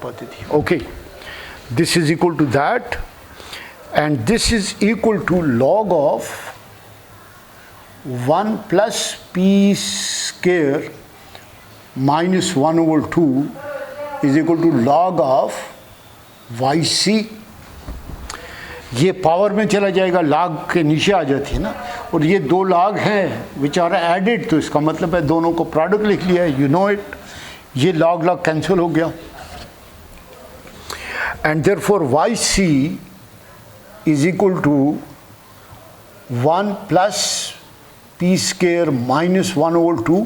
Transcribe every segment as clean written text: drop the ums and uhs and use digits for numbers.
पाती थी. Okay, this is equal to that, and this is equal to log of 1 plus p square minus 1 over 2 is equal to log of yc. ये power में चला जाएगा, log के नीचे आ जाती है ना, और ये दो log हैं विच आर एडेड, तो इसका मतलब है दोनों को प्रोडक्ट लिख लिया है, यू नो इट. ये log log कैंसिल हो गया, and therefore yc is equal to 1 plus p square minus 1 over 2,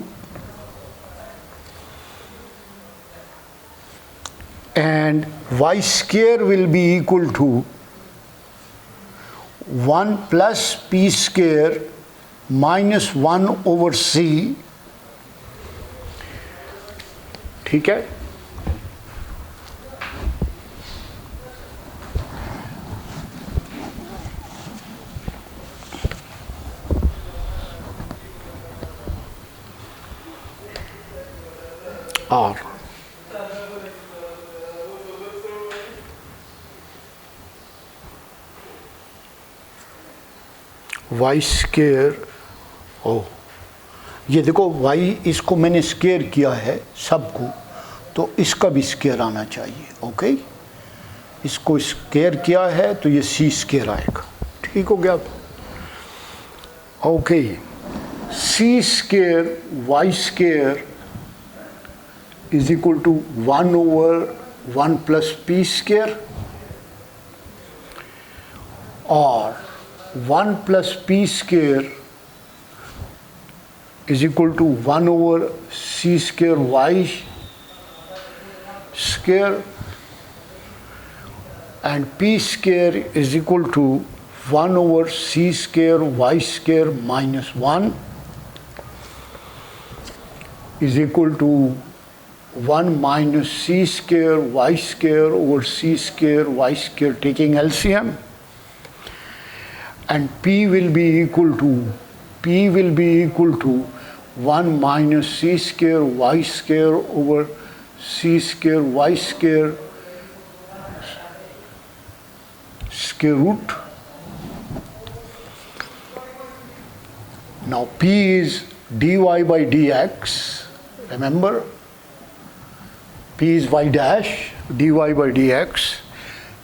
and y square will be equal to 1 plus p square minus 1 over c. ठीक है. और y square, ओ ये देखो y, इसको मैंने स्केयर किया है सबको, तो इसका भी स्केयर आना चाहिए. ओके, इसको स्केयर किया है तो ये c स्केयर आएगा. ठीक हो गया. Okay, c square y square is equal to 1 over 1 plus p square, or 1 plus p square is equal to 1 over c square y square, and p square is equal to 1 over c square y square minus 1 is equal to 1 minus c square y square over c square y square, taking LCM, and p will be equal to 1 minus c square y square over c square y square square root. Now p is dy by dx, remember, p is y dash, dy by dx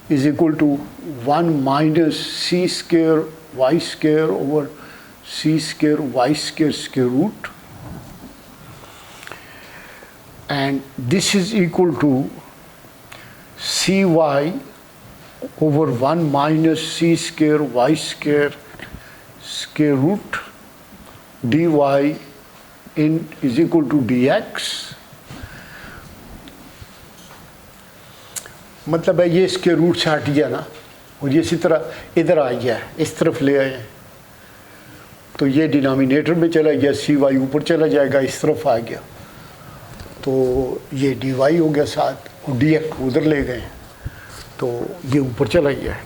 is equal to 1 minus c square y square over c square y square square root, and this is equal to cy over 1 minus c square y square square root dy in is equal to dx. मतलब है ये इसके root से हट गया ना, और ये इसी तरह इधर आ गया, इस तरफ ले आए, तो ये डिनोमिनेटर में चला गया, cy ऊपर चला जाएगा, इस तरफ आ गया, तो ये dy हो गया साथ, और dx उधर ले गए, तो ये ऊपर चला गया.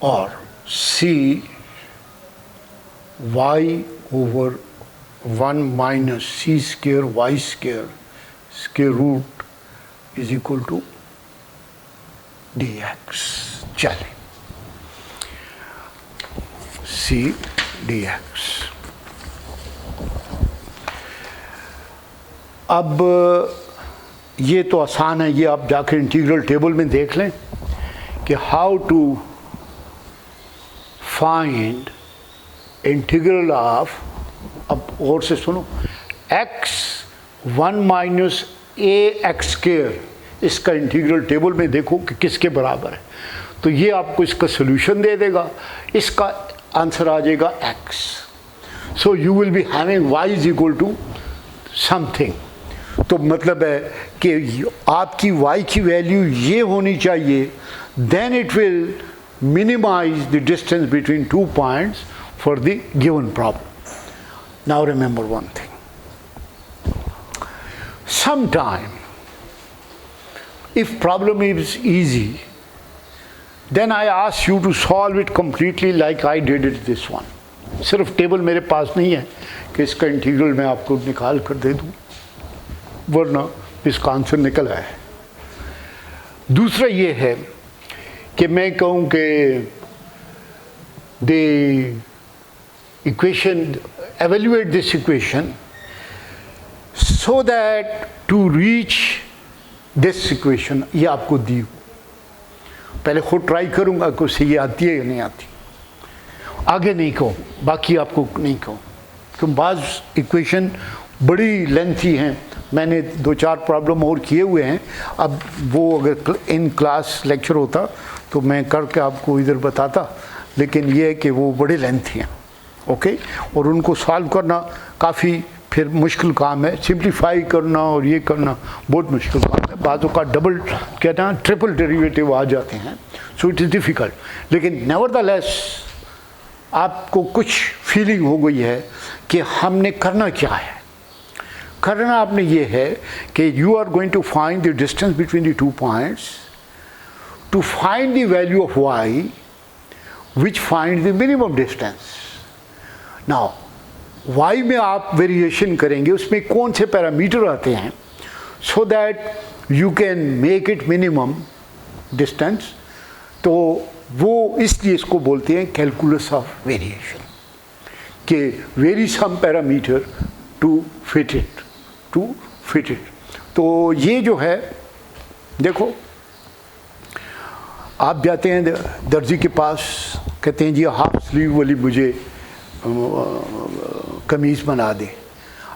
और c y over 1 minus c square y square square root is equal to dx. चले, c dx. अब ये तो आसान है, ये आप जाकर इंटीग्रल टेबल में देख लें कि how to find integral of, अब और से सुनो, x 1 minus a x square, इसका इंटीग्रल टेबल में देखो कि किसके बराबर है, तो ये आपको इसका सोल्यूशन दे देगा, इसका आंसर आ जाएगा x. So you will be having y is equal to something. तो मतलब है कि आपकी y की वैल्यू ये होनी चाहिए, then it will minimise the distance between 2 points for the given problem. Now remember one thing, sometime if problem is easy, then I ask you to solve it completely like I did it this one. सिर्फ table मेरे पास नहीं है कि इसका integral मैं आपको निकाल कर दे दूँ, वरना इसका आंसर निकल आया है। दूसरा ये है कि मैं कहूँ कि the equation, evaluate this equation so that to reach this equation, ये आपको दी, पहले खुद ट्राई करूँगा कि उससे ये आती है या नहीं आती, आगे नहीं कहो, बाकी आपको नहीं कहो, क्योंकि बाज़ इक्वेशन बड़ी लेंथी हैं, मैंने 2-4 प्रॉब्लम और किए हुए हैं। अब वो अगर इन क्लास लेक्चर होता तो मैं करके आपको इधर बताता, लेकिन ये है कि वो बड़े लेंथी हैं, ओके, और उनको सॉल्व करना काफ़ी फिर मुश्किल काम है, सिंप्लीफाई करना और ये करना बहुत मुश्किल काम है, बाज़ों का डबल कहना ट्रिपल डेरिवेटिव आ जाते हैं, सो इट इज़ डिफ़िकल्ट। लेकिन नेवरदलेस आपको कुछ फीलिंग हो गई है कि हमने करना क्या है। करना आपने ये है कि you are going to find the distance between the 2 points to find the value of y which find the minimum distance. Now y में आप वेरिएशन करेंगे, उसमें कौन से पैरामीटर आते हैं so that you can make it minimum distance, तो वो इसलिए इसको बोलते हैं कैलकुलस ऑफ वेरिएशन, कि vary some parameter to fit it. तो ये जो है, देखो आप जाते हैं दर्जी के पास, कहते हैं जी हाफ स्लीव वाली मुझे कमीज़ बना दे।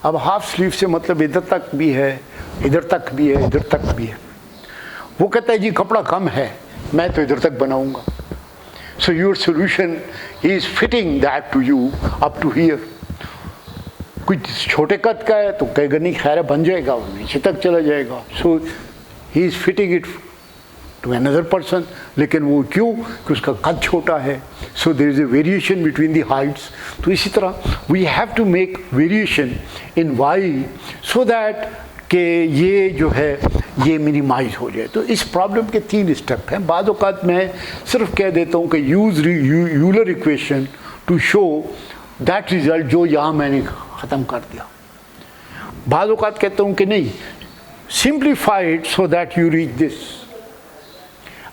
अब हाफ स्लीव से मतलब इधर तक भी है, इधर तक भी है, इधर तक भी है। वो कहता है जी कपड़ा कम है, मैं तो इधर तक बनाऊंगा। So your solution is fitting that to you up to here. कुछ छोटे कद का है तो कहेगा नहीं खैर बन जाएगा, वो नीचे तक चला जाएगा। So he is fitting it to another person, लेकिन वो क्यों कि उसका कद छोटा है। So there is a variation between the heights. तो इसी तरह we have to make variation in Y so that कि ये जो है ये मिनिमाइज हो जाए। तो इस प्रॉब्लम के 3 स्टेप हैं। बाद औक़ात मैं सिर्फ कह देता हूँ कि use Euler equation two show that result जो यहाँ मैंने ख़त्म कर दिया। बाद औक़ात कहता हूँ कि नहीं, simplify it so that you reach this,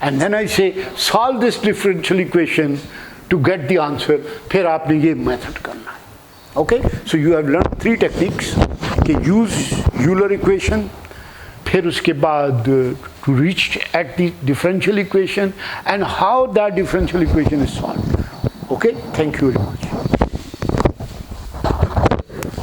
and then I say solve this differential equation to get the answer. फिर आपने ये मेथड करना है। Okay, so you have learn 3 techniques कि यूज़ यूलर इक्वेशन, फिर उसके बाद to reach at the differential equation, and how that differential equation is solve. Okay, thank you.